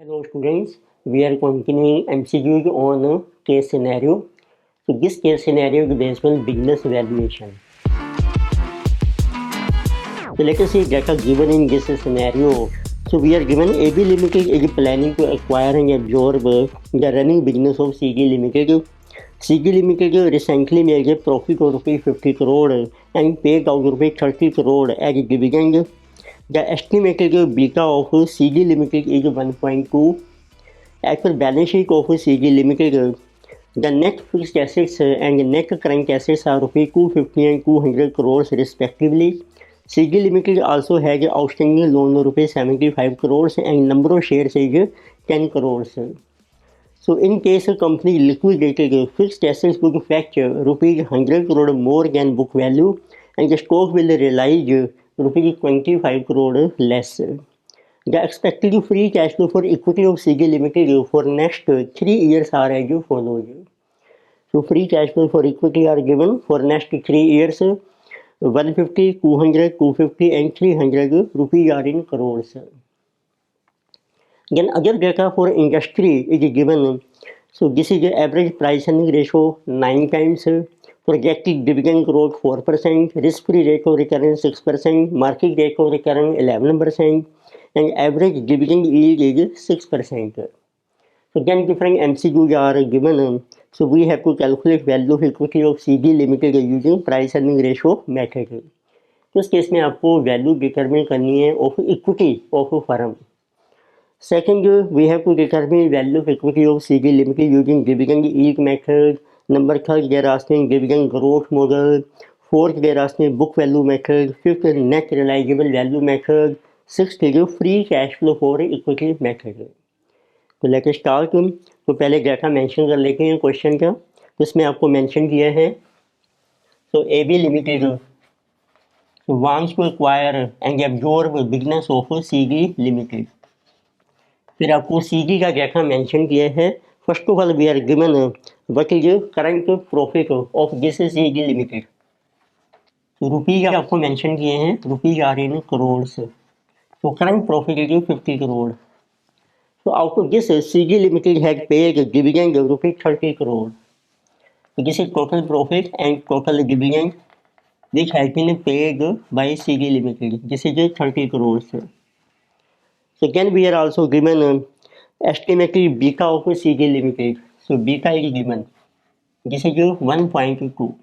Hello students, we are continuing MCQs on a case scenario. So this case scenario is based on business valuation. So let us see data given in this scenario. So we are given AB Limited is planning to acquire and absorb the running business of CG Limited. CG Limited recently made a profit of rupees 50 crore and paid out rupees 30 crore as dividend. The estimated beta of CG Limited is 1.2. As per balance sheet of CG Limited, the net fixed assets and net current assets are rupees 250 and 200 crores respectively. CG Limited also has outstanding loan of rupees 75 crores and number of shares is 10 crores. So in case a company liquidated, fixed assets would fetch rupees 100 crore more than book value and the stock will realize rupees 25 crore less. The expected free cash flow for equity of CG Limited for next 3 years are as follows. So free cash flow for equity are given for next 3 years 150, 200, 250 and 300 rupees are in crores. Then other data for industry is given. So this is the average price earning ratio 9 times, projected dividend growth 4%, risk-free rate of return 6%, market rate of return 11%, and average dividend yield is 6%. So then different MCQs are given. So we have to calculate value of equity of CG Limited using price earning ratio method. तो इस case में आपको value determine करनी है of equity of firm. Second, we have to determine value of equity of CG Limited using dividend yield method. Number third, they are asking dividend growth model. Fourth, they are asking book value method. Fifth, net realizable value method. Sixth is free cash flow for equity method. तो let start. तो पहले data mention कर लेते हैं question का. तो इसमें आपको मेंशन किया है. So AB Limited wants to acquire and absorb business of CG Limited. फिर आपको CG का डाटा मेंशन किया है. First of all we are given what is current profit of this CG limited. Rupees आपको mention किए हैं. Rupees are in crore. तो current profit is 50 crore. So out of this, CG Limited had paid dividend of rupees 30 crore. So this is total profit and total dividend which has been paid by CG Limited. This is 30 crores. So then we are also given estimated beta of CG Limited. So beta is given. This is 1.2.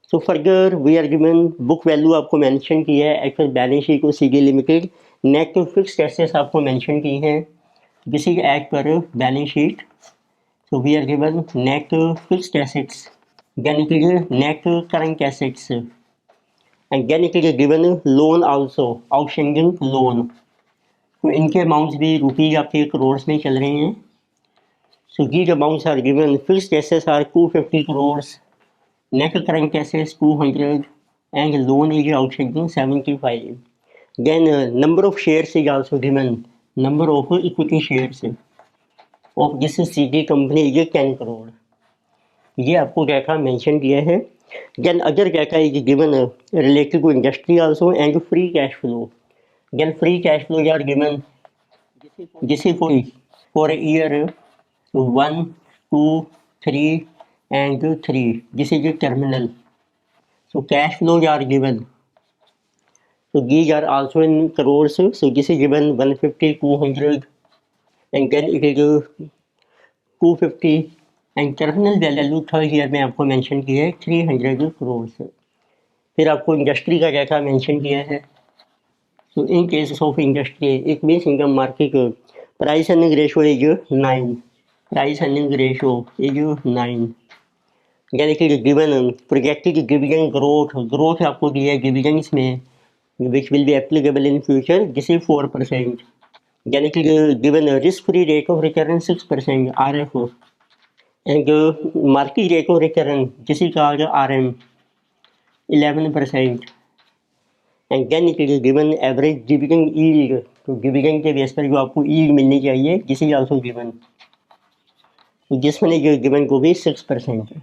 So further we are given book value आपको mention की है. Actual balance sheet को CG Limited. Net fixed assets आपको mention की है. This is as per balance sheet. So we are given net fixed assets. Then it is net current assets. And then it is given loan also, outstanding loan. तो इनके amounts भी rupees आपके करोड़ में चल रहे हैं. So these amounts are given. Fixed assets are 250 crores. Net current assets 200 and loan is outstanding 75. Then number of shares is also given. Number of equity shares of this CG company is 10 crore. ये आपको data mention किया है. Then other data is given related to industry also and free cash flow. Then free cash flow are given. This is for a year 1, 2, 3 and 3. This is a terminal. So cash flows are given. So these are also in crores. So this is given 150, 200 and then it is 250 and terminal value third year में आपको mention किया है 300 crores. फिर आपको industry का data mention किया है. So in case of industry, it means income market price earning ratio is 9. Price earning ratio is 9. Then it is given projected dividend growth. Growth आपको दिया है dividends में which will be applicable in future. This is 4%. Then it is given a risk-free rate of return 6% RFO. And market rate of return this is called RM 11%. And then it is given average dividend yield. तो dividend के base पर जो आपको yield मिलनी चाहिए this is also given. So this one is given to be 6%.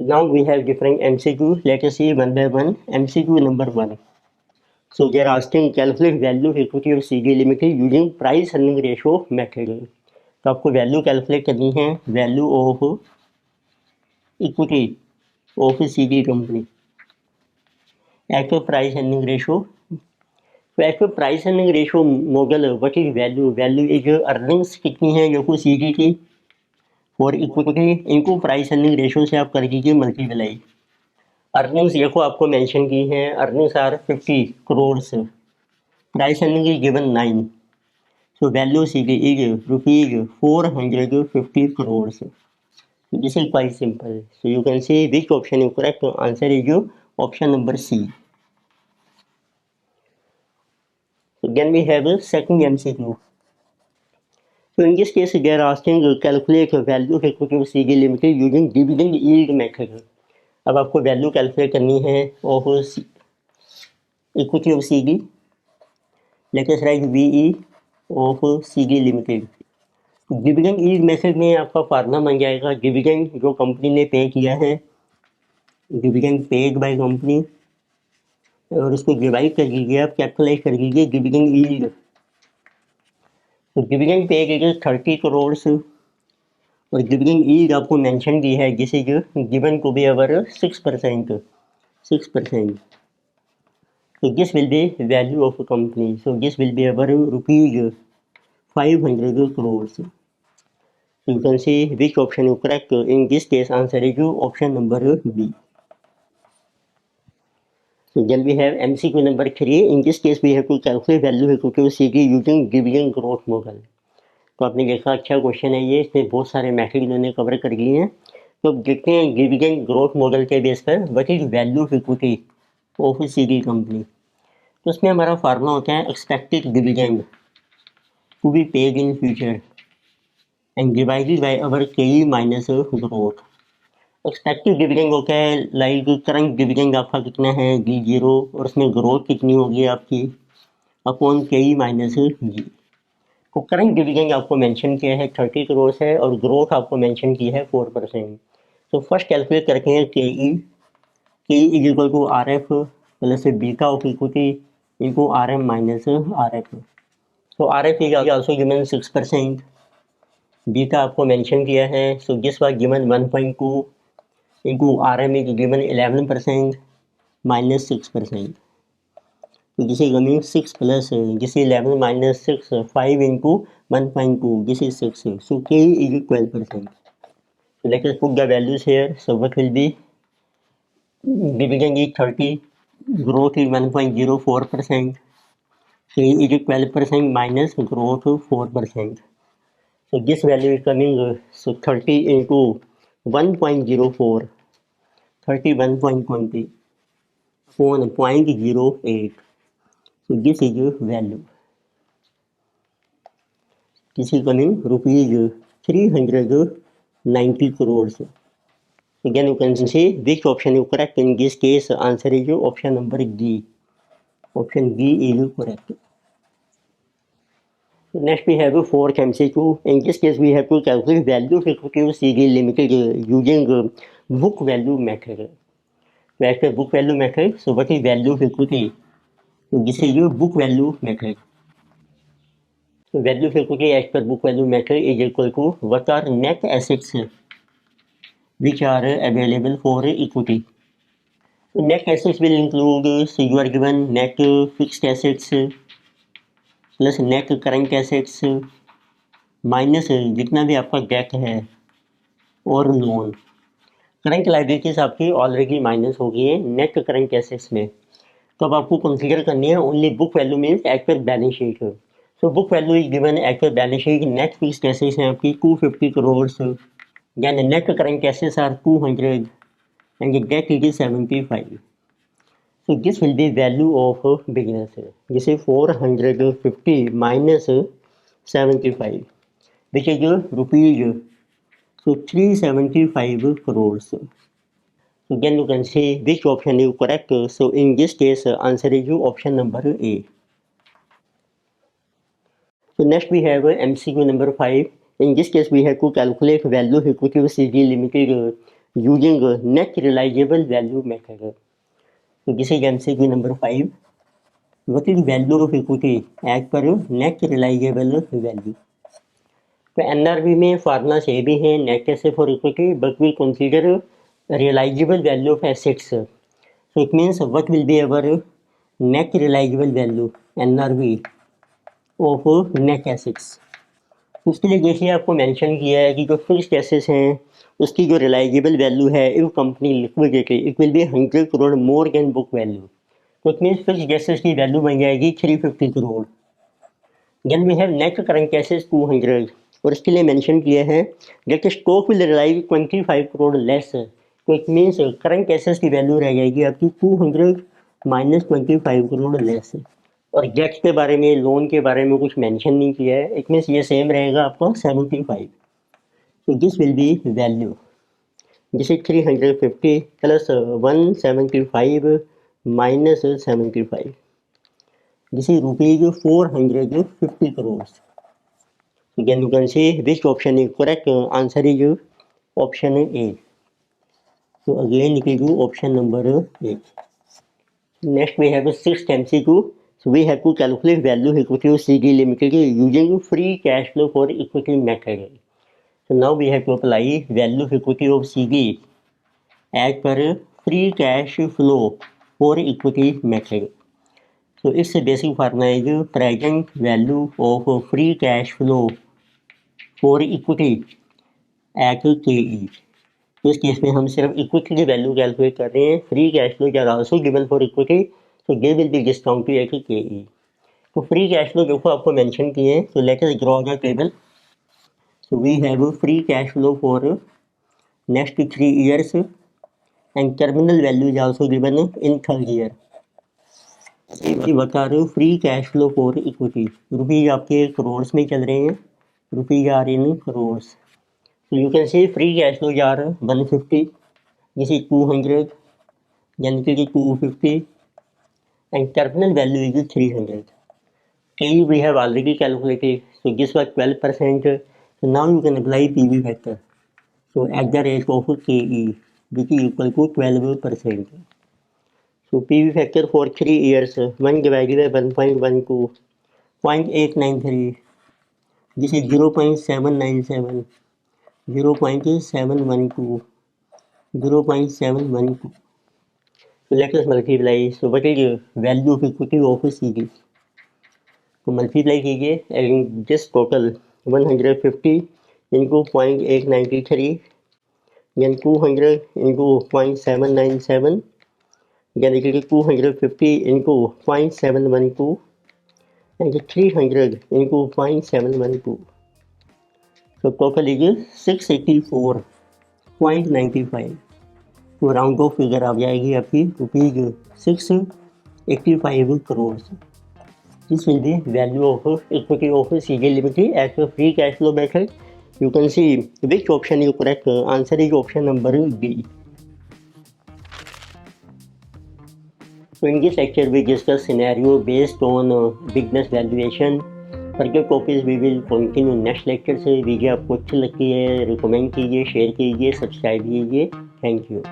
Now we have different MCQ. Let us see one by one. MCQ number 1. So they are asking calculate value of equity of CG Limited using price earning ratio method. तो आपको value calculate करनी है, value of equity of CG company at price earning ratio. तो at price earning ratio model what is value, value is earnings कितनी है जो कि CG की फॉर इक्विटी इनको प्राइस अर्निंग रेशो से आप कर दीजिए मल्टीप्लाई. अर्निंग्स देखो आपको मेंशन की है, earnings are 50 crore, price earning is given 9. So value CG is rupees 450 crores. So this is quite simple. So you can say which option is correct. Answer is your option number C. So then we have a second MCQ. So in this case they are asking calculate value of equity of CG Limited using dividend yield method. अब आपको value calculate करनी है of equity of CG. Let us right VE of CG limited. Dividend yield method में आपका formula बन जाएगा dividend जो company ने पे किया है, डिविडेंड पेड बाय कंपनी, और उसको डिवाइड कर दीजिए, आप कैपिटलाइज कर दीजिए डिविडेंड यील्ड. तो डिविडेंड पेड इज 30 करोड़ और डिविडेंड यील्ड आपको मेंशन की है जिस is given to be our 6%. So this will be value of a company. So this will be our rupees 500 crores. So you can see which option is correct. In this case, answer is option number B. So then we have MCQ number 3. In this case, we have to calculate value equity of CG using dividend growth model. तो आपने देखा अच्छा question है ये, इसमें बहुत सारे method इन्होंने कवर कर लिए हैं. तो अब देखते हैं डिविडेंड ग्रोथ मॉडल के बेस पर what is value of equity of CG company. तो उसमें हमारा फार्मूला होता है expected dividend to be paid in future and divided by our KE minus growth. Expected dividend होता है लाइक करंट डिविडेंड आपका कितना है D0 और उसमें ग्रोथ कितनी होगी आपकी अपॉन KE माइनस G. तो करंट डिविडेंड आपको मेंशन किया है 30 करोड़ है और ग्रोथ आपको मेंशन की है 4%. तो फर्स्ट कैलकुलेट करते हैं KE is equal to RF plus beta of equity into RM minus RF. तो RF is also given 6%, beta आपको मेंशन किया है. So this was given 1.2 into RM is given 11% minus 6%. So this is coming 6 plus this is 11 minus 6 5 into 1.2 this is 6. So K is 12%. So let us put the values here. So what will be dividend is 30, growth is 1.04%, K is 12% minus growth 4%. So this value is coming so 30 into 1.04 31.20 upon 0.08. So this is your value. This is coming rupees 390 crores. Again you can see which option is correct. In this case answer is your option number D. Option D is correct. So next we have a fourth MCQ. In this case we have to calculate value of equity of CG Limited using book value method. So as per book value method, so what is value of equity? So this is your book value method. So value of equity as per book value method is equal to what are net assets which are available for equity. So net assets will include so you are given net fixed assets plus net current assets minus जितना भी आपका date है और loan. Current liabilities आपकी already minus हो गई है net current assets में. तो अब आपको कंसीडर करनी है only book value means as per balance sheet. So book value is given as per balance sheet. Net fixed assets हैं आपकी 250 crore then net current assets are 200 and debt is 75. So this will be value of business. This is 450 minus 75 which is rupees so 375 crores. So then you can see which option is correct. So in this case answer is option number A. So next we have MCQ number 5. In this case we have to calculate value of equity of CG Limited using net realizable value method. So this is MCQ number 5. what is value of equity as per net realizable value. तो NRV में formula से भी है net asset for equity but will consider realizable value of assets. So it means what will be our net realizable value NRV of net assets. उसके लिए देखिए आपको mention किया है कि जो फिक्स्ड एसेट्स हैं उसकी जो रिलाइजेबल वैल्यू है if company liquidated it will be 100 crore more than book value. तो इट मीन्स फिक्स्ड एसेट्स की वैल्यू बन जाएगी 350 crore. Then we have net current assets 200 और इसके लिए मेंशन किया है that stock will realise 25 crore less. तो इट मीन्स करंट एसेट्स की वैल्यू रह जाएगी आपकी 200 माइनस 25 करोड़ लेस. और डेट के बारे में लोन के बारे में कुछ मेंशन नहीं किया है. इट मीन्स ये सेम रहेगा आपका 75. So this will be value. This is 350 plus 175 minus 75. This is rupees 450 crores. Again you can see which option is correct. Answer is option A. So again you can do option number A. Next we have a 6th MCQ. So we have to calculate value of equity of CG Limited using free cash flow for equity method. So now we have to apply value of equity of CG as per free cash flow for equity method. So its basic formula is present value of free cash flow for equity at KE. तो इस case में हम सिर्फ equity की value calculate कर रहे हैं. Free cash flow are also given for equity so they will be discounted at KE. तो फ्री कैश फ्लो देखो आपको मेंशन किए हैं. So let us draw the table. So we have a free cash flow for next 3 years and terminal value is also given in 3rd year. बता रहे हो free cash flow for equity. Rupees आपके करोड्स में चल रहे हैं. Rupees are in crores. So you can see free cash flow are 150. This is 200. Then it is 250 and terminal value is 300. KE we have already calculated. So this was 12%. So now you can apply PV factor. So at the rate of KE which is equal to 12%. So PV factor for 3 years 1 divided by 1.12 0.893. This is 0.797 0.712 0.712. So let us multiply. So what is the value of equity of CG? तो multiply कीजिए and this total 150 into 0.893 then 200 into 0.797 then it is 250 into 0.712 and 300 into 0.712. So total is 684.95. तो round of figure आ जाएगी आपकी rupees 685 crore. This will be value of equity of CG Limited as a free cash flow method. You can see which option is correct. Answer is option number B. So in this lecture we discuss scenario based on business valuation. Further topics we will continue next lecture से. Video आपको अच्छी लगती है recommend कीजिए, share कीजिए, subscribe कीजिए. Thank you.